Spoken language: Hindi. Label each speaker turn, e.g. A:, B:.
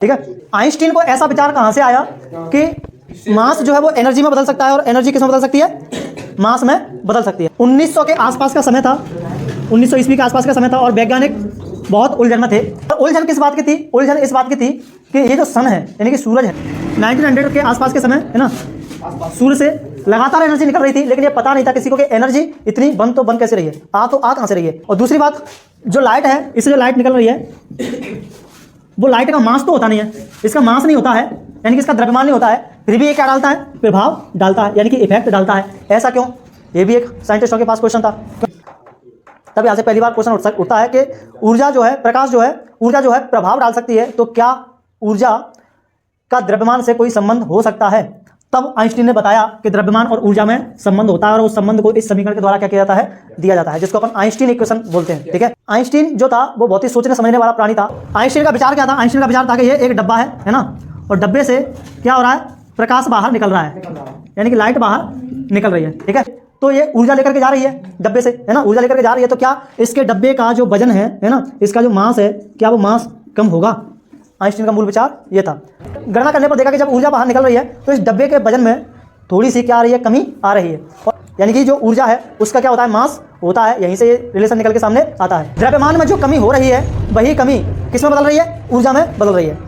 A: ठीक है। आइंस्टीन को ऐसा विचार कहां से आया कि मास जो है वो एनर्जी में बदल सकता है और एनर्जी किस में बदल सकती है, मास में बदल सकती है। 1900 के आसपास का समय था, 1900 ईस्वी के आसपास का समय था और वैज्ञानिक बहुत उलझन में थे। उलझन किस बात की थी? उलझन इस बात की थी कि ये जो सन है यानी कि सूरज है, 1900 के आसपास के समय है ना, सूर्य से लगातार एनर्जी निकल रही थी, लेकिन ये पता नहीं था किसी को कि एनर्जी इतनी बन कैसे रही है, तो आ कहां से रही है। और दूसरी बात, जो लाइट है, इससे जो लाइट निकल रही है वो लाइट का मास तो होता नहीं है, इसका मास नहीं होता है, यानी कि इसका द्रव्यमान नहीं होता है, फिर भी ये क्या डालता है, प्रभाव डालता है, यानी कि इफेक्ट डालता है। ऐसा क्यों? ये भी एक साइंटिस्टों के पास क्वेश्चन था। तब यहाँ से पहली बार क्वेश्चन उठता है कि ऊर्जा जो है, प्रकाश जो है, ऊर्जा जो है प्रभाव डाल सकती है, तो क्या ऊर्जा का द्रव्यमान से कोई संबंध हो सकता है? तब आइंस्टीन ने बताया कि द्रव्यमान और ऊर्जा में संबंध होता है और उस संबंध को इस समीकरण के द्वारा क्या किया जाता है, दिया जाता है, जिसको अपन आइंस्टीन इक्वेशन बोलते हैं। ठीक है। आइंस्टीन जो था वो बहुत ही सोचने समझने वाला प्राणी था। आइंस्टीन का विचार क्या था? आइंस्टीन का विचार था कि ये एक डब्बा है ना, और डब्बे से क्या हो रहा है, प्रकाश बाहर निकल रहा है, यानी कि लाइट बाहर निकल रही है। ठीक है। तो ये ऊर्जा लेकर के जा रही है डब्बे से, है ना, ऊर्जा लेकर के जा रही है, तो क्या इसके डब्बे का जो वजन है ना, इसका जो मास है, क्या वो मास कम होगा? आइंस्टीन का मूल विचार ये था। गणना करने पर देखा कि जब ऊर्जा बाहर निकल रही है तो इस डब्बे के वजन में थोड़ी सी क्या आ रही है, कमी आ रही है, यानी कि जो ऊर्जा है उसका क्या होता है, मास होता है, यहीं से ये रिलेशन निकल के सामने आता है। द्रव्यमान में जो कमी हो रही है वही कमी किस में बदल रही है, ऊर्जा में बदल रही है।